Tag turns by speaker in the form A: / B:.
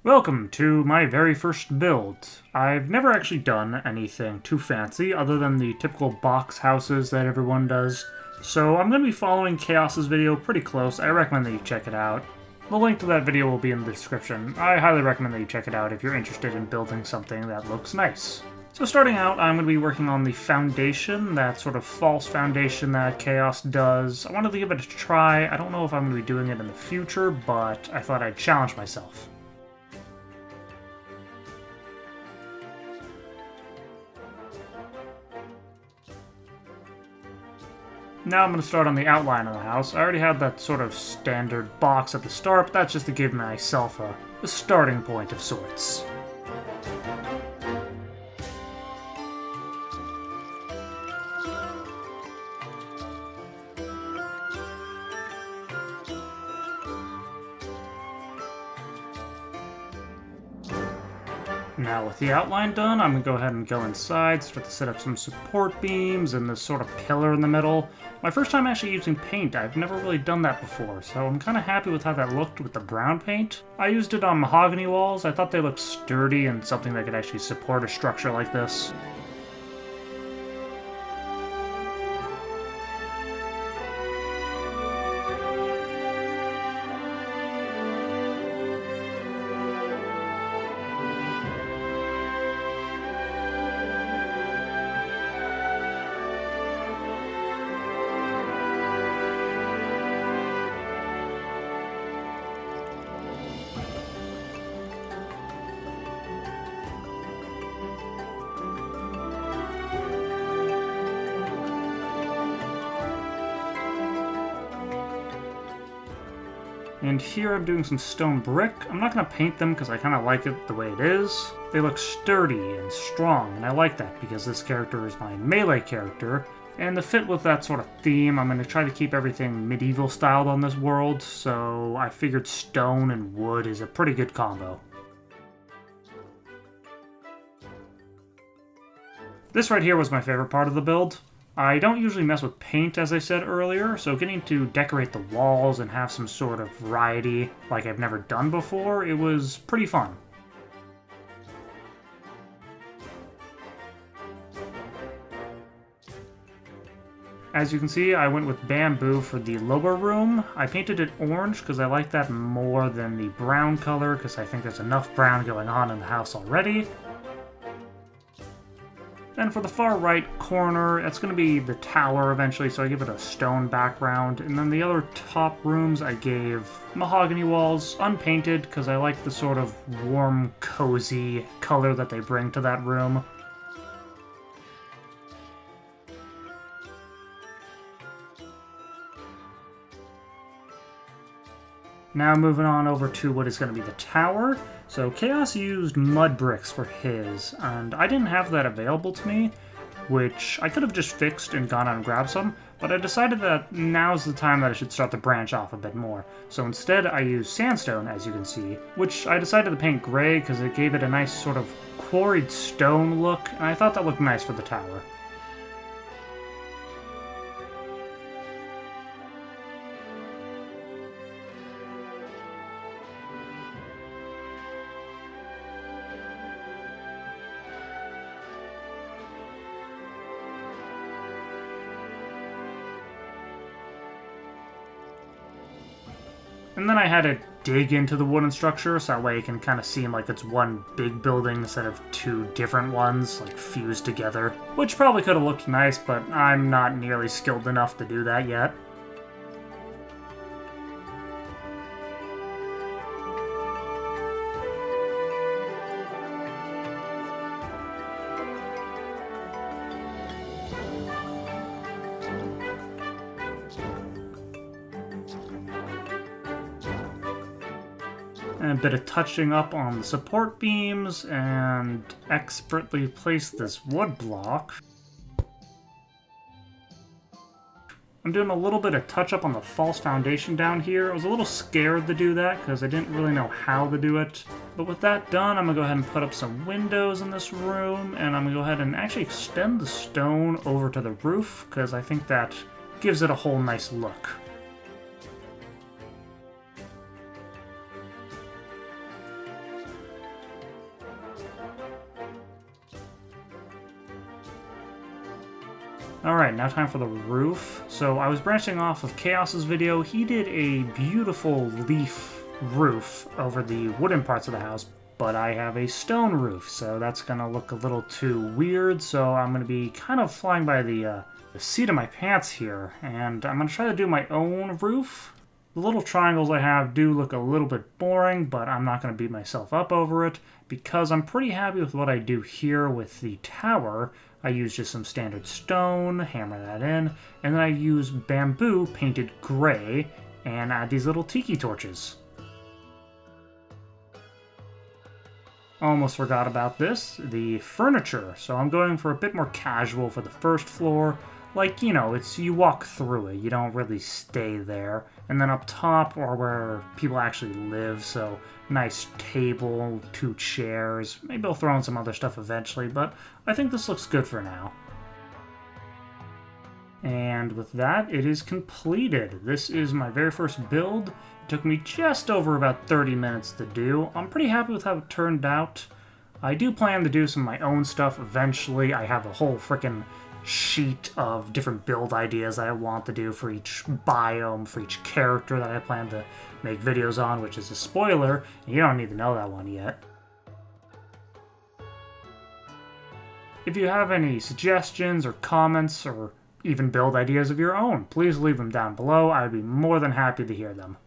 A: Welcome to my very first build. I've never actually done anything too fancy other than the typical box houses that everyone does, so I'm going to be following Chaos's video pretty close. I recommend that you check it out. The link to that video will be in the description. I highly recommend that you check it out if you're interested in building something that looks nice. So starting out, I'm going to be working on the foundation, that sort of false foundation that Chaos does. I wanted to give it a try. I don't know if I'm going to be doing it in the future, but I thought I'd challenge myself. Now I'm going to start on the outline of the house. I already had that sort of standard box at the start, but that's just to give myself a starting point of sorts. Now with the outline done, I'm going to go ahead and go inside, start to set up some support beams and this sort of pillar in the middle. My first time actually using paint, I've never really done that before, so I'm kind of happy with how that looked with the brown paint. I used it on mahogany walls. I thought they looked sturdy and something that could actually support a structure like this. And here I'm doing some stone brick. I'm not going to paint them because I kind of like it the way it is. They look sturdy and strong, and I like that because this character is my melee character. And to fit with that sort of theme, I'm going to try to keep everything medieval styled on this world, so I figured stone and wood is a pretty good combo. This right here was my favorite part of the build. I don't usually mess with paint, as I said earlier, so getting to decorate the walls and have some sort of variety like I've never done before, it was pretty fun. As you can see, I went with bamboo for the lower room. I painted it orange because I like that more than the brown color because I think there's enough brown going on in the house already. Then for the far right corner, it's going to be the tower eventually, so I give it a stone background. And then the other top rooms I gave mahogany walls, unpainted, because I like the sort of warm, cozy color that they bring to that room. Now moving on over to what is going to be the tower. So Chaos used mud bricks for his, and I didn't have that available to me, which I could have just fixed and gone out and grabbed some, but I decided that now's the time that I should start to branch off a bit more. So instead I used sandstone, as you can see, which I decided to paint gray because it gave it a nice sort of quarried stone look, and I thought that looked nice for the tower. And then I had to dig into the wooden structure so that way it can kind of seem like it's one big building instead of two different ones, like fused together. Which probably could have looked nice, but I'm not nearly skilled enough to do that yet. And a bit of touching up on the support beams, and expertly place this wood block. I'm doing a little bit of touch up on the false foundation down here. I was a little scared to do that because I didn't really know how to do it. But with that done, I'm going to go ahead and put up some windows in this room, and I'm going to go ahead and actually extend the stone over to the roof because I think that gives it a whole nice look. Alright, now time for the roof. So I was branching off of Chaos's video. He did a beautiful leaf roof over the wooden parts of the house, but I have a stone roof, so that's gonna look a little too weird, so I'm gonna be kind of flying by the seat of my pants here, and I'm gonna try to do my own roof. The little triangles I have do look a little bit boring, but I'm not gonna beat myself up over it, because I'm pretty happy with what I do here with the tower. I use just some standard stone, hammer that in, and then I use bamboo painted gray, and add these little tiki torches. Almost forgot about this, the furniture. So I'm going for a bit more casual for the first floor. Like, you know, it's you walk through it, you don't really stay there. And then up top are where people actually live, so nice table, 2 chairs. Maybe I'll throw in some other stuff eventually, but I think this looks good for now. And with that, it is completed. This is my very first build. It took me just over about 30 minutes to do. I'm pretty happy with how it turned out. I do plan to do some of my own stuff eventually. I have a whole frickin' sheet of different build ideas that I want to do for each biome, for each character that I plan to make videos on, which is a spoiler, and you don't need to know that one yet. If you have any suggestions or comments or even build ideas of your own, please leave them down below. I would be more than happy to hear them.